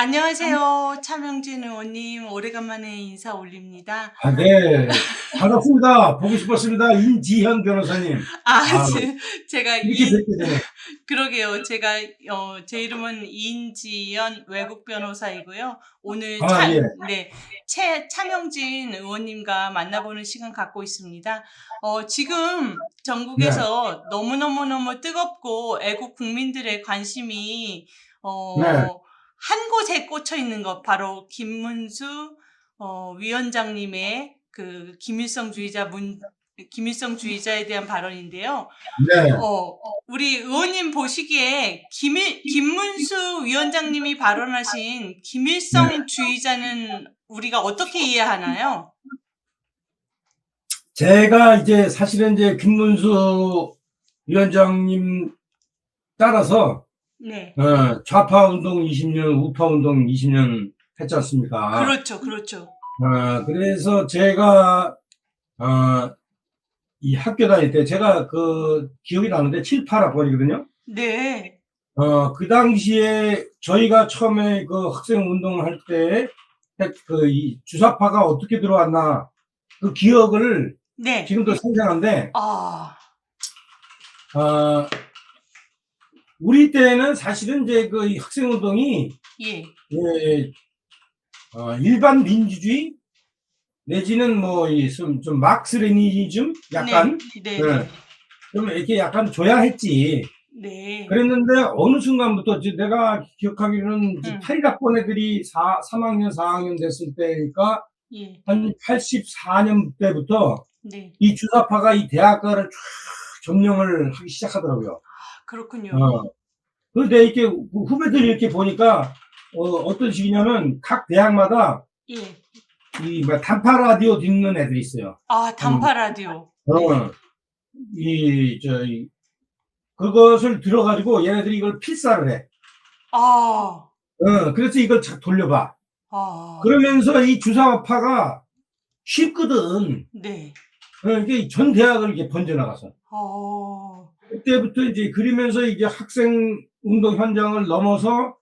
안녕하세요. 차명진 의원님, 오래간만에 인사 올립니다. 아, 네. 반갑습니다. 보고 싶었습니다. 인지현 변호사님. 아, 아, 제가 이렇게 뵙게 되네. 그러게요. 제가, 제 이름은 이인지연 외국 변호사이고요. 오늘 아, 예. 네, 차명진 의원님과 만나보는 시간 갖고 있습니다. 지금 네. 전국에서 너무너무너무 뜨겁고 애국 국민들의 관심이, 네. 한 곳에 꽂혀 있는 것, 바로 김문수 위원장님의 그 김일성 주의자에 대한 발언인데요. 네. 우리 의원님 보시기에 김문수 위원장님이 발언하신 김일성 주의자는 우리가 어떻게 이해하나요? 제가 이제 사실은 이제 김문수 위원장님 따라서 네. 좌파 운동 20년, 우파 운동 20년 했지 않습니까? 그렇죠, 그렇죠. 그래서 제가 이 학교 다닐 때 제가 그 기억이 나는데 7, 8학번이거든요. 네. 그 당시에 저희가 처음에 그 학생 운동을 할 때 그 이 주사파가 어떻게 들어왔나 그 기억을 네. 지금도 생생한데, 아, 우리 때는 사실은 이제 그 이 학생 운동이 예. 예, 일반 민주주의 내지는 뭐 이 좀 막스 레니니즘 약간 네, 예, 네, 좀 이렇게 약간 줘야 했지. 네. 그랬는데 어느 순간부터 내가 기억하기로는 음. 81학번 애들이 3학년, 4학년 됐을 때니까 예. 한 84년 때부터 네. 이 주사파가 이 대학가를 쫙 점령을 하기 시작하더라고요. 그렇군요. 그런데 이렇게 후배들이 이렇게 보니까 어떤 식이냐면 각 대학마다 예. 이 뭐 단파 라디오 듣는 애들이 있어요. 아, 단파 라디오. 어, 그것을 들어가지고 얘네들이 이걸 필사를 해. 아, 그래서 이걸 자 돌려봐. 아, 그러면서 이 주사파가 쉽거든. 네. 이게 전 대학을 이렇게 번져나가서. 어, 그때부터 이제 그러면서 이제 학생 운동 현장을 넘어서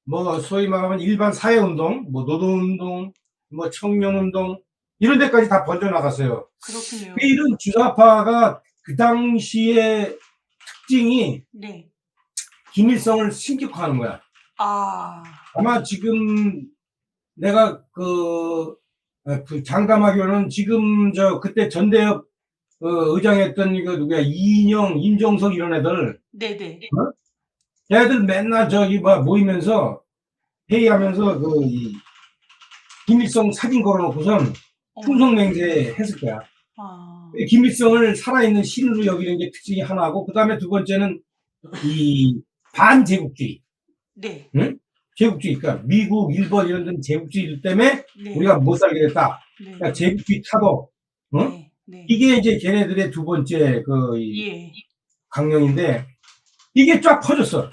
뭐 소위 말하면 일반 사회 운동, 뭐 노동 운동, 뭐 청년 운동 이런 데까지 다 번져나갔어요. 그렇군요. 이런 주사파가 그 당시의 특징이 네. 김일성을 신격화하는 거야. 아, 아마 지금 내가 그 장담하기로는 지금 그때 전대협 의장했던 이거 누구야, 이인영, 임종석 이런 애들, 네네. 걔들 맨날 저기 모이면서 회의하면서 이 김일성 사진 걸어놓고선 충성맹세 했을 거야. 아, 김일성을 살아있는 신으로 여기는 게 특징이 하나고, 그 다음에 두 번째는 이 반제국주의. 네. 응? 제국주의. 그러니까 미국, 일본 이런 데는 제국주의 때문에 네. 우리가 못 살게 됐다. 네. 그러니까 제국주의 타도. 네. 네. 이게 이제 걔네들의 두 번째 예. 강령인데, 이게 쫙 퍼졌어.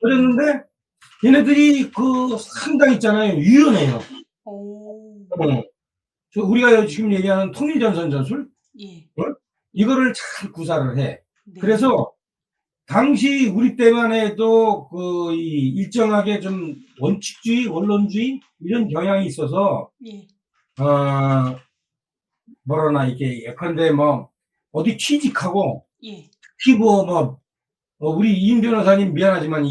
퍼졌는데 얘네들이 그 상당 있잖아요. 유연해요. 우리가 지금 얘기하는 통일전선 전술, 예. 이거를 잘 구사를 해. 네. 그래서 당시 우리 때만 해도 이 일정하게 좀 원칙주의, 원론주의 이런 경향이 있어서 예. 뭐라나 이게 예컨대 뭐 어디 취직하고 예. 특히 우리 이인 변호사님 미안하지만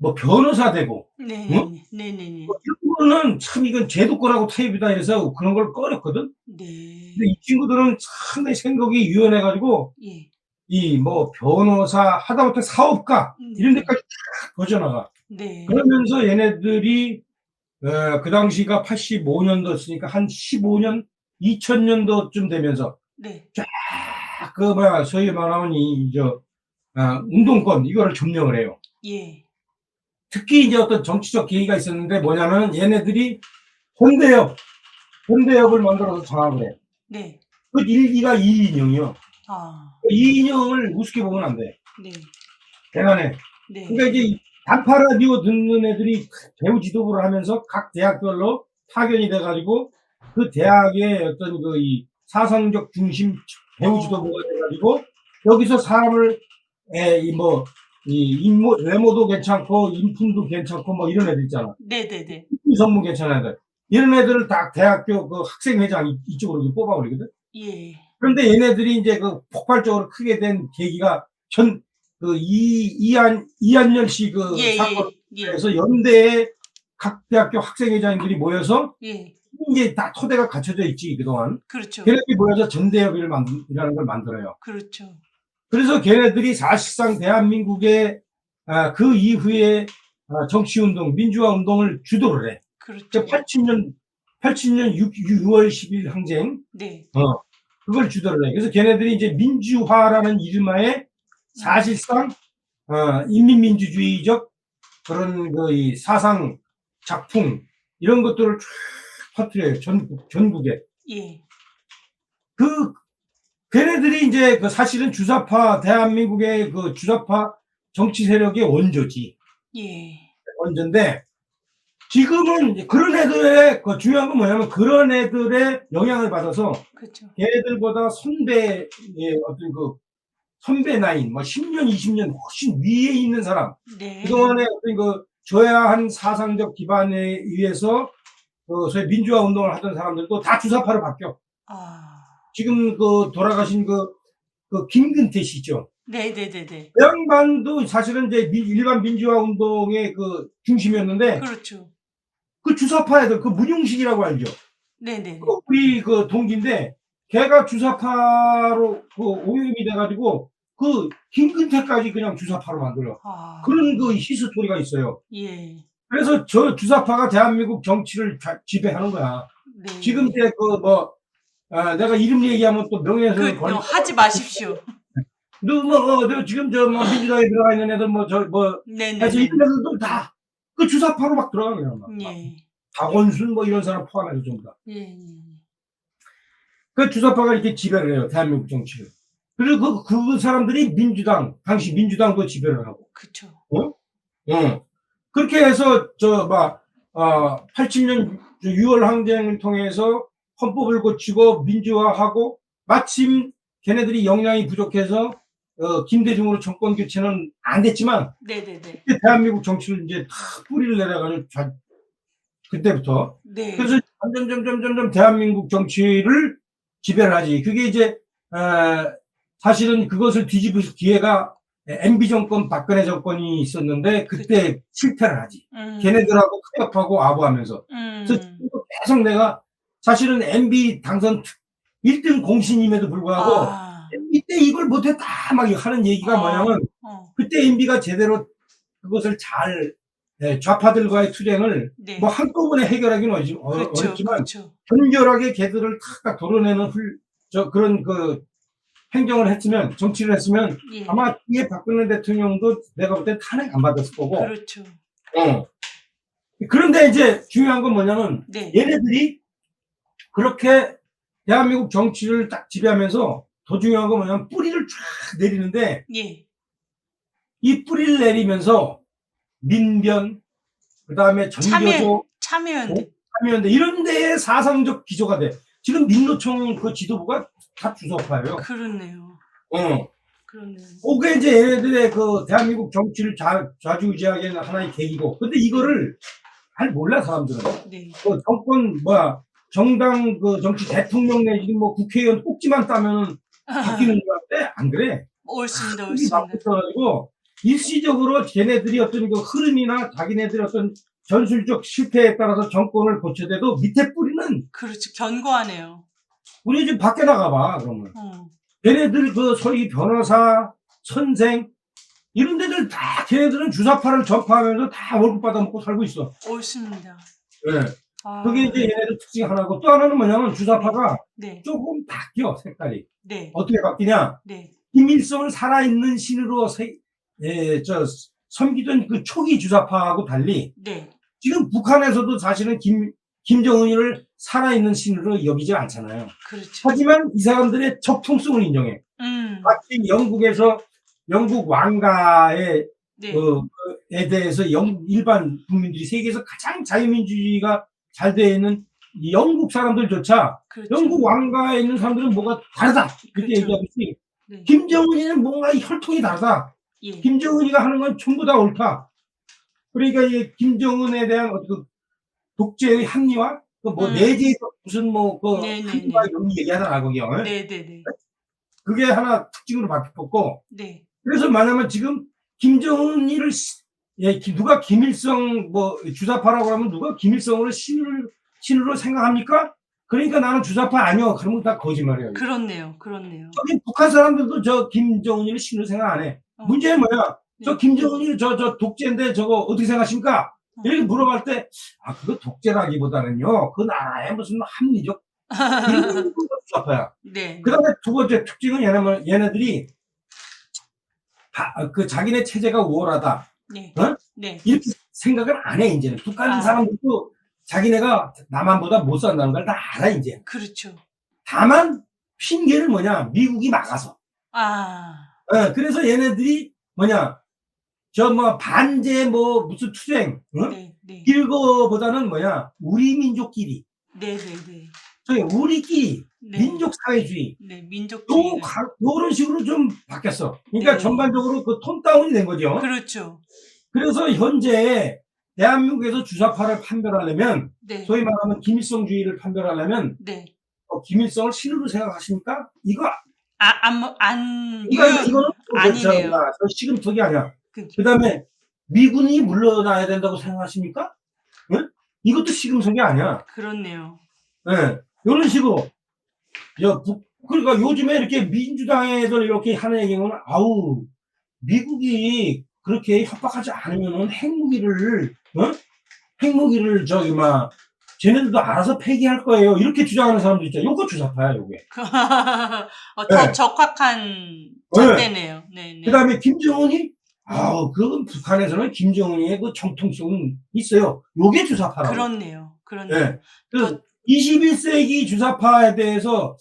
뭐 변호사 되고 네. 응? 네네네. 이런 거는 참 이건 제도권하고 타협이다 해서 그런 걸 꺼렸거든. 네. 근데 이 친구들은 상당히 생각이 유연해가지고 예. 이 뭐 변호사 하다못해 사업가 이런 데까지 쫙 퍼져나가. 네. 그러면서 얘네들이 그 당시가 85년도였으니까 한 15년, 2000년도쯤 되면서 네. 쫙 소위 말하면 운동권 이거를 점령을 해요. 예. 특히 이제 어떤 정치적 계기가 있었는데 뭐냐면은 얘네들이 혼대협을 만들어서 장악을 해. 네. 그 일기가 이인영이요. 아, 이인영을 우습게 보면 안 돼. 네. 대단해. 네. 그러니까 이제 단파 라디오 듣는 애들이 배우 지도부를 하면서 각 대학별로 파견이 돼가지고 그 대학의 어떤 이 사상적 중심 배우 지도부가 돼가지고 여기서 사람을 외모도 괜찮고, 인품도 괜찮고, 뭐 이런 애들 있잖아. 네네네. 전문 괜찮은 애들. 이런 애들을 다 대학교 그 학생회장 이쪽으로 뽑아버리거든? 예. 그런데 얘네들이 이제 그 폭발적으로 크게 된 계기가 이한열 씨 그 예, 사건에서 예, 연대에 각 대학교 학생회장들이 모여서 예. 이게 다 토대가 갖춰져 있지, 그동안. 그렇죠. 걔네들이 모여서 전대협의를 이라는 걸 만들어요. 그렇죠. 그래서 걔네들이 사실상 대한민국의 그 이후에 정치운동, 민주화운동을 주도를 해. 그렇죠. 80년 6월 10일 항쟁, 네. 그걸 주도를 해. 그래서 걔네들이 이제 민주화라는 이름하에 사실상 인민민주주의적 그런 이 사상 작품 이런 것들을 쫙 퍼뜨려요. 전국에. 예. 걔네들이 이제 사실은 대한민국의 그 주사파 정치 세력의 원조지. 예. 원조인데, 지금은 그런 애들의, 중요한 건 뭐냐면 그런 애들의 영향을 받아서 그렇죠. 걔네들보다 선배의 어떤 선배 나이, 10년, 20년 훨씬 위에 있는 사람. 네. 그동안에 어떤 줘야 한 사상적 기반에 의해서 소위 민주화 운동을 하던 사람들도 다 주사파로 바뀌어. 지금 돌아가신 김근태 씨죠. 네네네네. 그 양반도 사실은 이제 일반 민주화 운동의 중심이었는데, 그렇죠. 그 주사파 애들, 문용식이라고 알죠? 네네네. 우리 동기인데, 걔가 주사파로 오염이 돼가지고, 김근태까지 그냥 주사파로 만들어. 그런 히스토리가 있어요. 예. 그래서 저 주사파가 대한민국 정치를 지배하는 거야. 네. 지금 이제 내가 이름 얘기하면 또 명예훼손을 걸리고. 하지 마십시오. 너 지금 민주당에 들어가 있는 애들 네네. 해서 이런 애들도 다 그 주사파로 막 들어가요. 예. 박원순 이런 사람 포함해서 전부 다. 예. 그 주사파가 이렇게 지배를 해요, 대한민국 정치를. 그리고 그 사람들이 당시 민주당도 지배를 하고. 그쵸. 그렇게 해서 80년 6월 항쟁을 통해서 헌법을 고치고 민주화하고, 마침 걔네들이 역량이 부족해서 김대중으로 정권 교체는 안 됐지만, 네네네. 그때 대한민국 정치를 이제 다 뿌리를 내려가지고 그때부터. 네. 그래서 점점 대한민국 정치를 지배를 하지. 그게 이제 사실은 그것을 뒤집을 기회가 MB 정권, 박근혜 정권이 있었는데 그때 실패를 하지. 걔네들하고 타협하고 아부하면서. 그래서 계속 내가 사실은 MB 당선 1등 공신임에도 불구하고 MB 때 이걸 못했다 막 하는 얘기가 뭐냐면, 그때 MB가 제대로 그것을 잘 좌파들과의 투쟁을 네. 한꺼번에 해결하기는 어렵지만, 간결하게 걔들을 탁 도려내는 그런 행정을 했으면, 정치를 했으면, 예. 아마 뒤에 박근혜 대통령도 내가 볼 때 탄핵 안 받았을 거고. 그렇죠. 그런데 이제 중요한 건 뭐냐면, 네. 얘네들이 그렇게 대한민국 정치를 딱 지배하면서 더 중요한 건 뭐냐면 뿌리를 쫙 내리는데, 예. 이 뿌리를 내리면서 민변, 그다음에 전교조, 참여연대 이런 데에 사상적 기조가 돼. 지금 민노총 지도부가 다 주사파예요. 그렇네요. 그렇네요. 그게 이제 얘네들의 대한민국 정치를 좌지우지하게 하는 하나의 계기고. 근데 이거를 잘 몰라, 사람들은. 네. 정권 정당 정치 대통령 내지 국회의원 꼭지만 따면 바뀌는 줄 알았는데 안 그래. 옳습니다. 바뀌어가지고 일시적으로 걔네들이 어떤 흐름이나 자기네들의 어떤 전술적 실패에 따라서 정권을 고쳐대도 밑에 뿌리는. 그렇죠. 견고하네요. 우리 집 밖에 나가봐, 그러면. 걔네들 소위 변호사, 선생 이런 데들 다 걔네들은 주사파를 전파하면서 다 월급 받아먹고 살고 있어. 옳습니다. 네. 그게 이제 얘네들 특징 하나고, 또 하나는 뭐냐면 주사파가 네. 조금 바뀌어, 색깔이. 네. 어떻게 바뀌냐? 네. 김일성을 살아있는 신으로 섬기던 그 초기 주사파하고 달리, 네. 지금 북한에서도 사실은 김정은을 살아있는 신으로 여기지 않잖아요. 그렇죠. 하지만 이 사람들의 적통성을 인정해. 마치 영국 왕가의 네. 에 대해서 일반 국민들이 세계에서 가장 자유민주주의가 잘 되어 있는 이 영국 사람들조차, 그렇죠. 영국 왕가에 있는 사람들은 뭐가 다르다. 그렇게 그렇죠. 얘기하듯이 네. 김정은이는 뭔가 혈통이 다르다. 예. 김정은이가 하는 건 전부 다 옳다. 그러니까 이 김정은에 대한 그 독재의 합리화, 그 뭐 내재에서 무슨 뭐 그 합리화 네네네. 이런 거 얘기하잖아 거기요. 네네네. 그게 하나 특징으로 바뀌었고, 네. 그래서 만약에 지금 김정은이를 누가 김일성 뭐 주사파라고 하면 누가 김일성을 신으로 생각합니까? 그러니까 나는 주사파 아니요. 그러면 다 거짓말이에요. 그렇네요. 그렇네요. 저기 북한 사람들도 저 김정은이를 신으로 생각 안 해. 문제는 뭐야? 저 네. 김정은이 저 독재인데 저거 어떻게 생각하십니까? 이렇게 물어볼 때, 그거 독재라기보다는요, 그 나라의 무슨 합리적, 이런 거 주사파야. 네. 그 다음에 두 번째 특징은 얘네들이 그 자기네 체제가 우월하다. 네. 어? 네. 이렇게 생각을 안 해, 이제는. 북한 아. 사람들도 자기네가 남한보다 못 산다는 걸 다 알아, 이제. 그렇죠. 다만, 핑계를 뭐냐, 미국이 막아서. 그래서 얘네들이 뭐냐, 반제 무슨 투쟁, 응? 네. 네. 이거보다는 뭐냐, 우리 민족끼리. 네네네. 저기 우리끼리 네. 민족 사회주의. 네. 민족주의가. 요런 식으로 좀 바뀌었어. 그러니까 네. 전반적으로 그 톤 다운이 된 거죠. 그렇죠. 그래서 현재 대한민국에서 주사파를 판별하려면, 네. 소위 말하면 김일성주의를 판별하려면, 네. 김일성을 신으로 생각하십니까? 이거는 아니네요. 시금석이 아니야. 그죠. 그 다음에 미군이 물러나야 된다고 생각하십니까? 응? 이것도 시금석이 아니야. 그렇네요. 예. 이런 식으로. 그러니까 요즘에 이렇게 민주당에서 이렇게 하는 얘기는, 미국이 그렇게 협박하지 않으면은 핵무기를 쟤네들도 알아서 폐기할 거예요. 이렇게 주장하는 사람도 있죠. 요거 주사파야, 요게. 더 네. 적확한 잣대네요. 네네. 그 다음에 김정은이, 그건 북한에서는 김정은이의 그 정통성은 있어요. 요게 주사파라고. 그렇네요. 네. 그래서 21세기 주사파에 대해서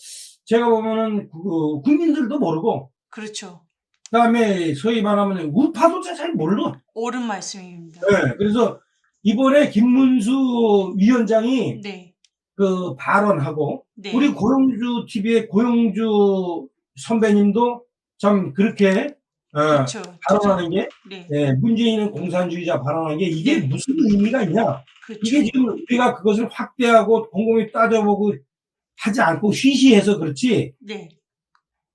제가 보면은 국민들도 모르고, 그렇죠. 그 다음에 소위 말하면 우파도 잘 몰라. 옳은 말씀입니다. 네. 그래서 이번에 김문수 위원장이 네. 그 발언하고, 네. 우리 고용주 TV의 고용주 선배님도 참 그렇게 그렇죠. 발언하는 게, 네. 문재인은 공산주의자 발언하는 게 이게 네. 무슨 의미가 있냐? 그렇죠. 이게 지금 우리가 그것을 확대하고 곰곰이 따져보고 하지 않고 쉬쉬해서 그렇지. 네.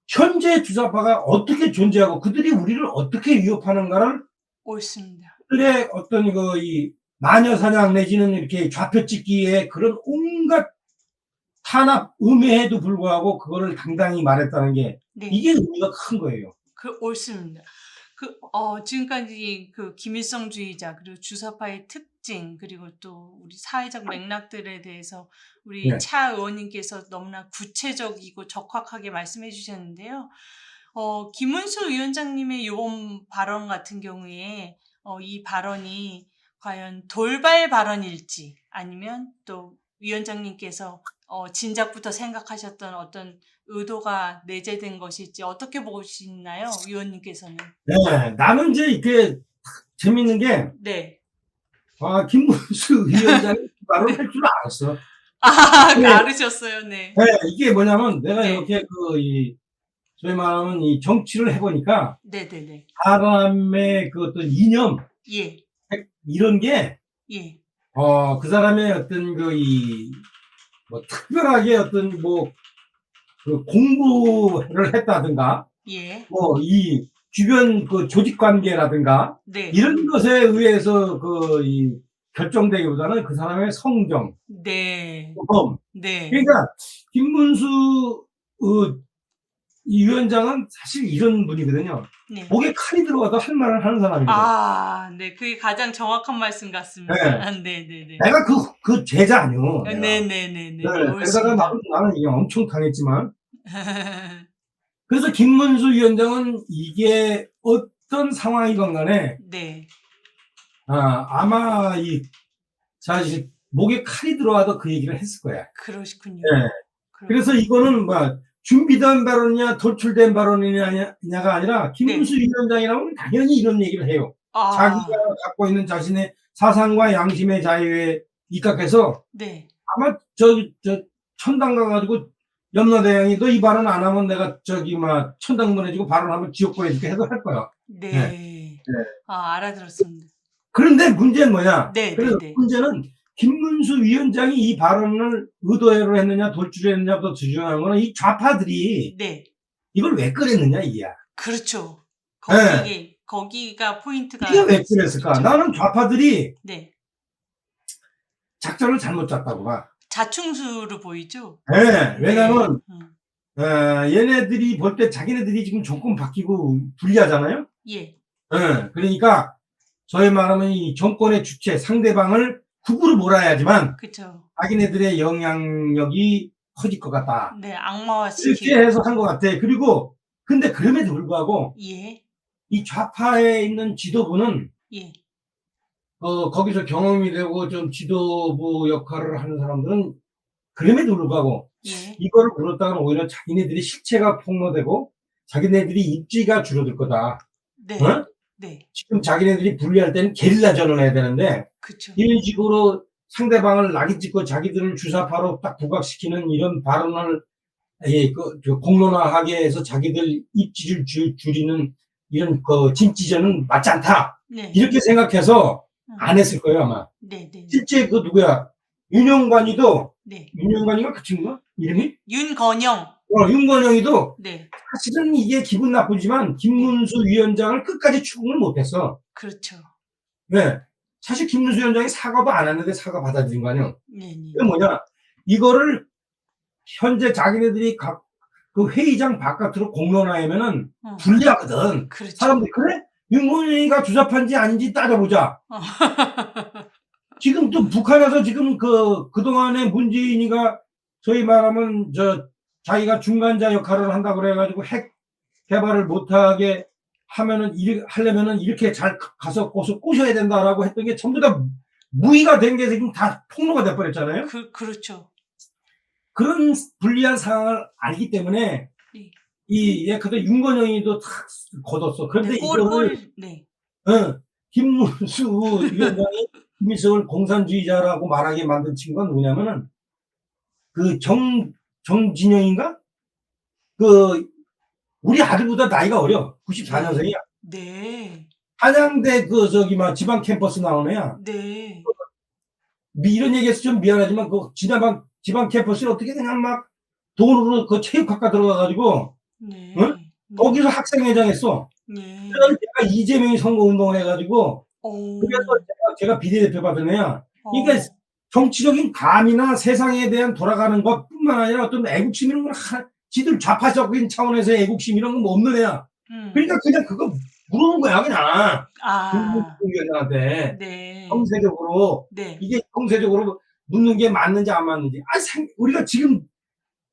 현재 주사파가 어떻게 존재하고 그들이 우리를 어떻게 위협하는가를 옳습니다. 그들의 어떤 이 마녀 사냥 내지는 이렇게 좌표 찍기에 그런 온갖 탄압 음해에도 불구하고 그거를 당당히 말했다는 게, 네. 이게 의미가 큰 거예요. 옳습니다. 지금까지 그 김일성주의자 그리고 주사파의 특징 그리고 또 우리 사회적 맥락들에 대해서 우리 네. 차 의원님께서 너무나 구체적이고 적확하게 말씀해 주셨는데요. 김문수 위원장님의 이번 발언 같은 경우에 이 발언이 과연 돌발 발언일지 아니면 또 위원장님께서 진작부터 생각하셨던 어떤 의도가 내재된 것일지 어떻게 보시나요, 위원님께서는? 네, 나는 이제 이렇게 재밌는 게, 네. 김문수 위원장이 말을 할 줄 알았어. 네. 알으셨어요, 네. 네, 이게 뭐냐면 내가 네. 이렇게 소위 말하면 이 정치를 해보니까 네네네. 사람의 그 어떤 이념, 예. 이런 게, 예. 그 사람의 어떤 특별하게 어떤 그 공부를 했다든가, 예. 이 주변 그 조직 관계라든가, 네. 이런 것에 의해서 결정되기보다는 그 사람의 성정, 네. 경험. 네. 그러니까 김문수 이 위원장은 사실 이런 분이거든요. 네. 목에 칼이 들어가도 할 말을 하는 사람이거든요. 네. 그게 가장 정확한 말씀 같습니다. 네네네. 내가 그 제자 아니요. 내가. 네네네네. 그러다가 나는 이게 엄청 당했지만. 그래서 김문수 위원장은 이게 어떤 상황이건 간에, 네. 아마 사실 목에 칼이 들어와도 그 얘기를 했을 거야. 그러시군요. 네. 그래서 이거는 준비된 발언이냐 도출된 발언이냐가 아니라 김문수 위원장이라면 당연히 이런 얘기를 해요. 자기가 갖고 있는 자신의 사상과 양심의 자유에 입각해서, 네. 아마 천당 가가지고 염라대왕이 너 이 발언 안 하면 내가 저기 막 천당 보내주고 발언하면 지옥 보내줄게 해도 할 거야. 네. 네. 네. 아, 알아들었습니다. 그런데 문제는 뭐냐? 네, 그래서 네, 네. 문제는 김문수 위원장이 이 발언을 의도로 했느냐 돌주로 했느냐보다 중요한 거는 이 좌파들이 네. 이걸 왜 꺼냈느냐 이게야. 그렇죠. 네. 거기가 포인트가 이게 왜 꺼냈을까? 그렇죠. 나는 좌파들이 네. 작전을 잘못 짰다고 봐. 자충수로 보이죠? 네. 왜냐면 네. 얘네들이 볼 때 자기네들이 지금 정권 바뀌고 불리하잖아요. 예. 그러니까 저희 말하면 이 정권의 주체 상대방을 국으로 몰아야지만 그렇죠. 자기네들의 영향력이 커질 것 같다. 네, 악마화 이렇게 시키고. 해서 한 것 같아. 그리고 근데 그럼에도 불구하고 예. 이 좌파에 있는 지도부는 예. 거기서 경험이 되고 좀 지도부 역할을 하는 사람들은 그럼에도 불구하고 예. 이거를 물었다가는 오히려 자기네들이 실체가 폭로되고 자기네들이 입지가 줄어들 거다. 네. 어? 네. 지금 자기네들이 불리할 때는 게릴라전을 해야 되는데 그렇죠. 이런 식으로 상대방을 낙인 찍고 자기들을 주사파로 딱 부각시키는 이런 발언을 공론화하게 해서 자기들 입지를 줄이는 이런 진지전은 맞지 않다. 네. 이렇게 생각해서 안 했을 거예요 아마. 네, 네. 실제 그 누구야 윤영관이도 네. 윤영관이가 그 친구가 이름이? 윤건영. 윤건영이도 네. 사실은 이게 기분 나쁘지만 김문수 위원장을 끝까지 추궁을 못했어. 그렇죠. 네. 사실 김문수 위원장이 사과도 안 했는데 사과 받아들인 거 아니에요. 네, 네. 그게 뭐냐? 이거를 현재 자기네들이 그 회의장 바깥으로 공론화하면은 불리하거든. 그렇죠. 사람들이 그래? 윤건영이가 주사파인지 아닌지 따져보자. 지금 또 북한에서 지금 그동안에 문재인이가 소위 말하면 자기가 중간자 역할을 한다고 그래가지고 핵 개발을 못하게 하면은 하려면은 이렇게 잘 가서 꼬셔야 된다라고 했던 게 전부 다 무의가 된 게 지금 다 폭로가 돼버렸잖아요. 그렇죠. 그런 불리한 상황을 알기 때문에 네. 그때 윤건영이도 탁 걷었어. 그런데 네, 이거를 네. 김문수 위원장이 김일성을 공산주의자라고 말하게 만든 친구가 누구냐면은 그 정진영인가? 우리 아들보다 나이가 어려. 94년생이야. 네. 한양대 지방 캠퍼스 나온 애야. 네. 이런 얘기해서 좀 미안하지만 지방 캠퍼스에 어떻게 그냥 막 돈으로 체육학과 들어가가지고 네. 거기서 학생회장 했어. 네. 그래서 제가 이재명이 선거운동을 해가지고 그래서 제가 비례대표 받은 애야. 그러니까 정치적인 감이나 세상에 대한 돌아가는 것뿐만 아니라 어떤 애국심 이런 건 지들 좌파적인 차원에서의 애국심 이런 건 뭐 없는 애야. 그러니까 그냥 그거 물어본 거야 그냥. 김문수 위원장한테. 네. 형세적으로. 네. 이게 형세적으로 묻는 게 맞는지 안 맞는지. 우리가 지금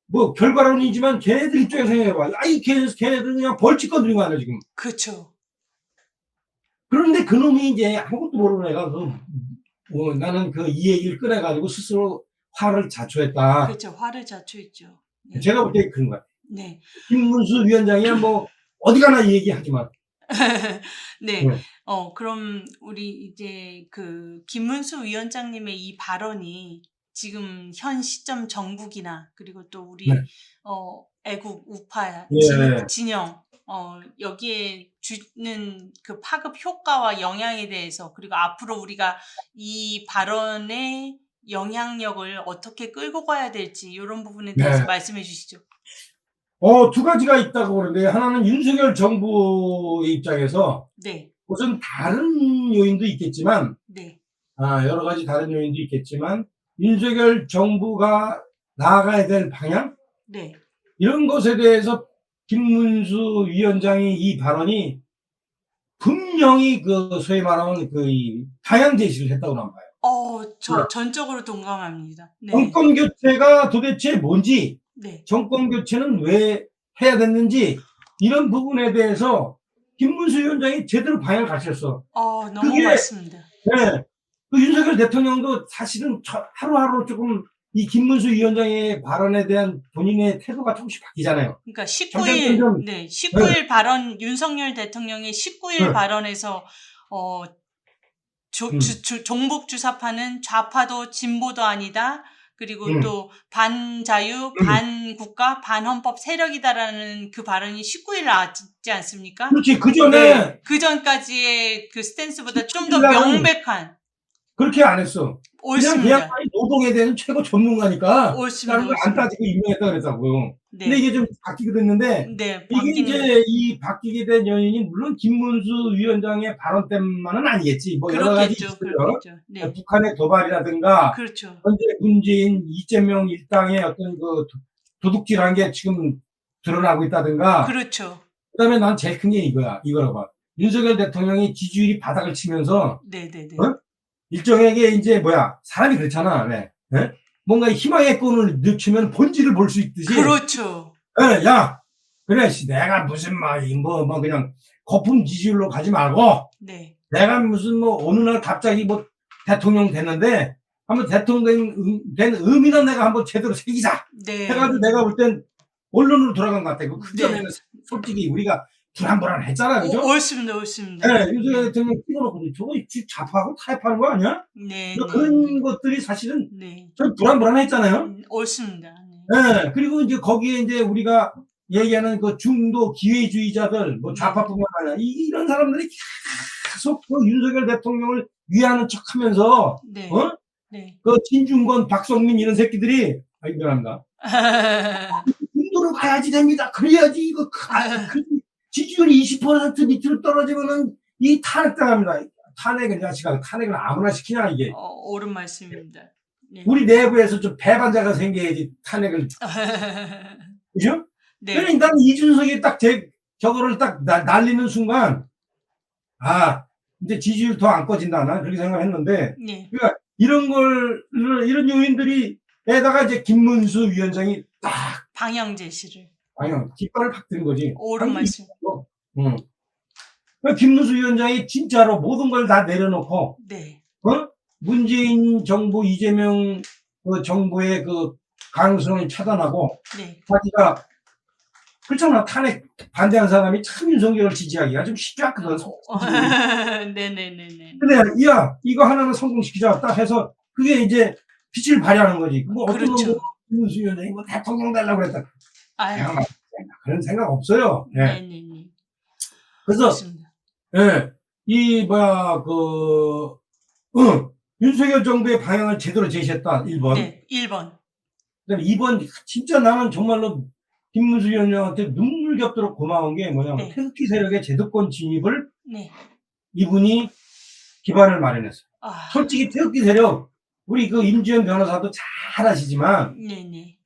뭐 결과론이지만 걔네들 입장에서 생각해봐. 걔네들 그냥 벌칙 건드린 거 아니야 지금. 그렇죠. 그런데 그놈이 이제 아무것도 모르는 애가 나는 이 얘기를 꺼내가지고 스스로 화를 자초했다. 그렇죠. 화를 자초했죠. 네. 제가 볼 때 그런 거야. 네. 김문수 위원장이야 뭐 어디 가나 이 얘기 하지만. 네. 그럼 우리 이제 김문수 위원장님의 이 발언이 지금 현 시점 정국이나 그리고 또 우리 애국 우파 진영 여기에 주는 그 파급 효과와 영향에 대해서 그리고 앞으로 우리가 이 발언의 영향력을 어떻게 끌고 가야 될지 이런 부분에 대해서 말씀해 주시죠. 두 가지가 있다고 그러는데 하나는 윤석열 정부 입장에서 우선 다른 요인도 있겠지만 여러 가지 다른 요인도 있겠지만 윤석열 정부가 나아가야 될 방향 이런 것에 대해서 김문수 위원장의 이 발언이 분명히 소위 말하는 방향 제시를 했다고 난 봐요. 저 전적으로 동감합니다. 네. 정권 교체가 도대체 뭔지, 네. 정권 교체는 왜 해야 됐는지 이런 부분에 대해서 김문수 위원장이 제대로 방향을 가르쳤어. 너무 맞습니다. 네. 윤석열 대통령도 사실은 하루하루 조금 이 김문수 위원장의 발언에 대한 본인의 태도가 조금씩 바뀌잖아요. 그러니까 19일 발언, 윤석열 대통령의 19일 발언에서 종북 주사파는 좌파도 진보도 아니다. 그리고 음. 또 반자유, 반국가, 반헌법 세력이다라는 그 발언이 19일 나왔지 않습니까? 그렇지. 그 전에 그 전까지의 그 스탠스보다 좀 더 17일 날은 명백한. 그렇게 안 했어. 그냥 그 옳습니다. 양반이 노동에 대한 최고 전문가니까 옳습니다. 다른 거 안 따지고 임명했다 그랬다고요. 근데 네. 이게 좀 바뀌게 됐는데 네, 이게 바뀌는 이제 이 바뀌게 된 요인이 물론 김문수 위원장의 발언 때문만은 아니겠지. 뭐 여러 가지 있어요. 그렇겠죠. 네. 북한의 도발이라든가 그렇죠. 현재 문재인 이재명 일당의 어떤 그 도둑질한 게 지금 드러나고 있다든가. 그렇죠. 그다음에 난 제일 큰 게 이거라고 봐. 윤석열 대통령이 지지율이 바닥을 치면서 네네네. 일정에게 이제 사람이 그렇잖아. 왜? 예? 뭔가 희망의 끈을 늦추면 본질을 볼 수 있듯이. 그렇죠. 예, 야, 그래, 내가 무슨 그냥 거품 지지율로 가지 말고, 네. 내가 무슨 어느 날 갑자기 대통령 됐는데, 한번 대통령 된 의미는 내가 한번 제대로 새기자. 네. 해가지고 내가 볼 땐 언론으로 돌아간 것 같아. 그 네. 전에는 솔직히 우리가 불안불안했잖아, 그죠? 옳습니다. 네, 윤석열 대통령 찍어놓고 저거 좌파하고 타협하는 거 아니야? 네. 그런 것들이 사실은 네. 좀 불안불안했잖아요. 옳습니다. 네, 그리고 이제 거기에 이제 우리가 얘기하는 그 중도 기회주의자들, 좌파뿐만 아니라 이런 사람들이 계속 그 윤석열 대통령을 위하는 척하면서, 네. 네. 그 진중권, 박성민 이런 새끼들이, 미안합니다. 중도로 가야지 됩니다. 그래야지 이거 지지율이 20% 밑으로 떨어지면은 이 탄핵당합니다. 탄핵을 아무나 시키냐 이게. 옳은 말씀입니다. 네. 우리 내부에서 좀 배반자가 생겨야지 탄핵을. 그죠? 네. 그러니까 난 이준석이 저거를 딱 날리는 순간, 이제 지지율 더 안 꺼진다. 난 그렇게 생각했는데. 네. 그러니까 이런 요인들이 에다가 이제 김문수 위원장이 딱 방향 제시를. 깃발을 팍 든 거지. 옳은 말씀. 김문수 위원장이 진짜로 모든 걸 다 내려놓고, 네. 문재인 정부, 이재명 정부의 그 가능성을 차단하고, 네. 자기가 그렇잖아. 탄핵 반대한 사람이 참 윤석열을 지지하기가 좀 쉽지 않거든. 네네네네. 근데 이거 하나는 성공시키자 딱 해서 그게 이제 빛을 발휘하는 거지. 그렇죠. 김문수 위원장이 대통령 되려고 그랬다. 아유. 그런 생각 없어요. 네. 네네네. 그래서 그렇습니다. 윤석열 정부의 방향을 제대로 제시했다. 1번. 네, 1번. 그다음에 2번 진짜 나는 정말로 김문수 위원장한테 눈물겹도록 고마운 게 뭐냐면 네. 태극기 세력의 제도권 진입을 네. 이분이 기반을 마련했어요. 아. 솔직히 태극기 세력 우리 그 임지연 변호사도 잘 아시지만 네네.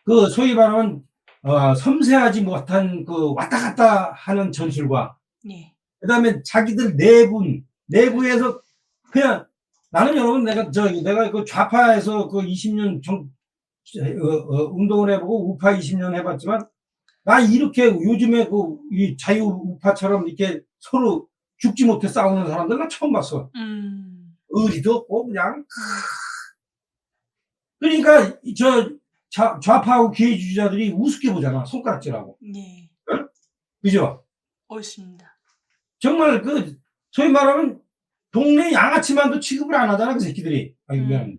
그 소위 말하면 섬세하지 못한 그 왔다 갔다 하는 전술과 네. 그다음에 자기들 내부에서 그냥 나는 여러분 내가 그 좌파에서 그 20년 운동을 해보고 우파 20년 해봤지만 난 이렇게 요즘에 이 자유 우파처럼 이렇게 서로 죽지 못해 싸우는 사람들 나 처음 봤어. 의리도 없고 그냥. 그러니까 좌파하고 기회주의자들이 우습게 보잖아. 손가락질하고. 네. 응? 그죠? 옳습니다. 정말 소위 말하면 동네 양아치만도 취급을 안 하잖아 그 새끼들이. 미안.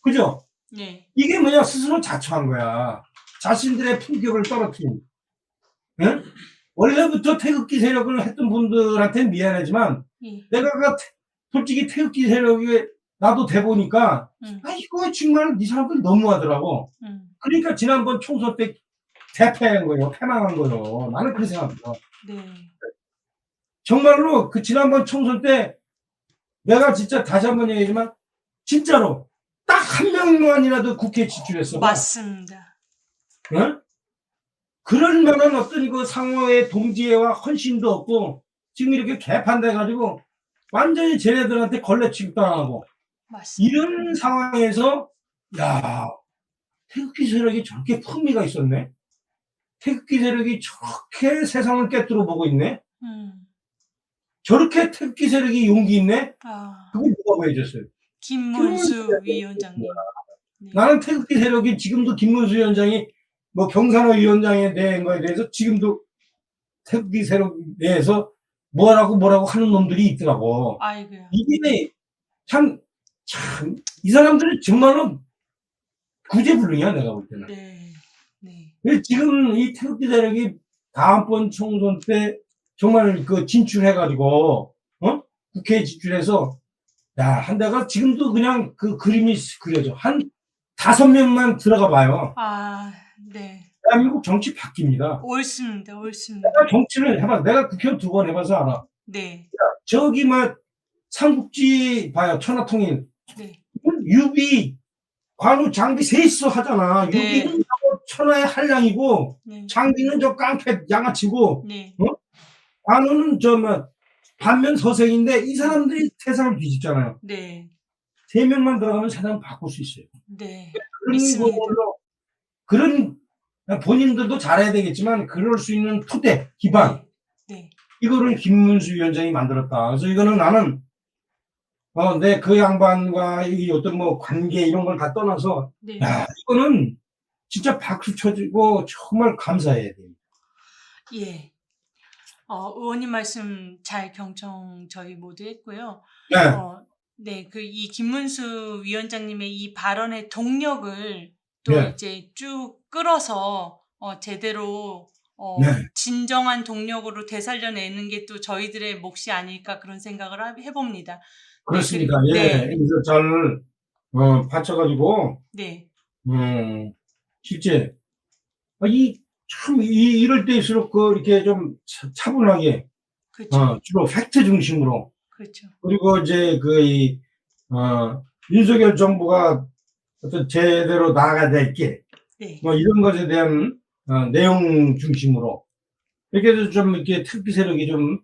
그죠? 네. 이게 뭐냐 스스로 자초한 거야. 자신들의 품격을 떨어뜨린. 응? 원래부터 태극기 세력을 했던 분들한테는 미안하지만 내가 솔직히 태극기 세력에 나도 돼보니까 이거 정말 이 사람들 너무하더라고. 그러니까 지난번 총선 때 대패한 거예요. 패망한 거예요. 나는 그렇게 생각합니다. 네. 정말로 그 지난번 총선 때 내가 진짜 다시 한번 얘기하지만 진짜로 딱 한 명만이라도 국회에 진출했어. 맞습니다. 응? 그럴 만한 어떤 그 상호의 동지애와 헌신도 없고 지금 이렇게 개판돼가지고 완전히 쟤네들한테 걸레 취급당하고 맞습니다. 이런 상황에서 태극기 세력이 저렇게 품위가 있었네. 태극기 세력이 저렇게 세상을 꿰뚫어 보고 있네. 저렇게 태극기 세력이 용기 있네. 그걸 누가 보여줬어요? 김문수 위원장님. 네. 나는 태극기 세력이 지금도 김문수 위원장이 경산호 위원장에 대한 거에 대해서 지금도 태극기 세력 내에서 뭐라고 하는 놈들이 있더라고. 아이고야. 이게 참 참, 이 사람들이 정말로 구제불능이야, 내가 볼 때는. 네. 네. 왜 지금 이 태극기 세력이 다음번 총선 때 정말 그 진출해가지고, 국회에 진출해서, 야, 한 대가 지금도 그냥 그 그림이 그려져. 한 5명만 들어가 봐요. 아, 네. 대한민국 정치 바뀝니다. 옳습니다. 옳습니다. 내가 정치를 해봐. 내가 국회의원 2번 해봐서 알아. 네. 저기 막 삼국지 봐요. 천하통일. 네. 유비, 관우, 장비 셋이서 하잖아. 네. 유비는 저거 천하의 한량이고, 네. 장비는 저 깡패 양아치고, 네. 관우는 저 뭐 반면 서생인데 이 사람들이 세상을 뒤집잖아요. 네. 3명만 들어가면 세상을 바꿀 수 있어요. 네. 그런 믿습니다. 걸로 그런 본인들도 잘해야 되겠지만 그럴 수 있는 토대, 기반 네. 이거를 김문수 위원장이 만들었다. 그래서 이거는 나는 내 그 양반과 이 어떤 뭐 관계 이런 걸 다 떠나서 네. 야, 이거는 진짜 박수 쳐주고 정말 감사해야 돼요. 예. 의원님 말씀 잘 경청 저희 모두 했고요. 네. 네, 이 김문수 위원장님의 이 발언의 동력을 또 네. 이제 쭉 끌어서 제대로 네. 진정한 동력으로 되살려내는 게 또 저희들의 몫이 아닐까 그런 생각을 해봅니다. 그렇습니다. 네, 예. 네. 그래서 잘 받쳐가지고 네. 실제 이럴 때일수록 이렇게 좀 차분하게 그렇죠. 주로 팩트 중심으로 그렇죠. 그리고 이제 윤석열 정부가 어떤 제대로 나아가야 될 게 네. 뭐 이런 것에 대한 내용 중심으로 이렇게 해서 좀 이렇게 특비 세력이 좀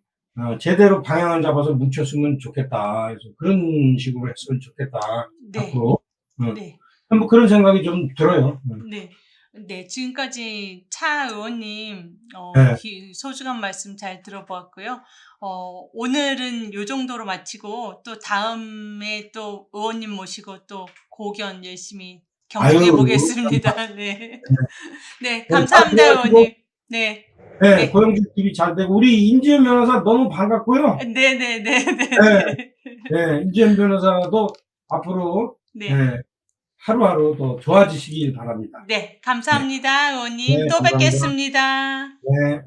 제대로 방향을 잡아서 뭉쳤으면 좋겠다. 그래서 그런 식으로 했으면 좋겠다. 네. 앞으로. 네. 뭐 그런 생각이 좀 들어요. 네. 네, 지금까지 차 의원님 네. 소중한 말씀 잘 들어보았고요. 오늘은 요 정도로 마치고 또 다음에 또 의원님 모시고 또 고견 열심히 경청해 보겠습니다. 네. 네, 감사합니다, 의원님. 네. 네, 네. 고영주 TV 잘 되고 우리 인지현 변호사 너무 반갑고요. 네네네. 네, 인지현 변호사도 앞으로 네. 하루하루 더 좋아지시길 바랍니다. 네, 감사합니다, 의원님. 네, 또 감사합니다. 뵙겠습니다. 네.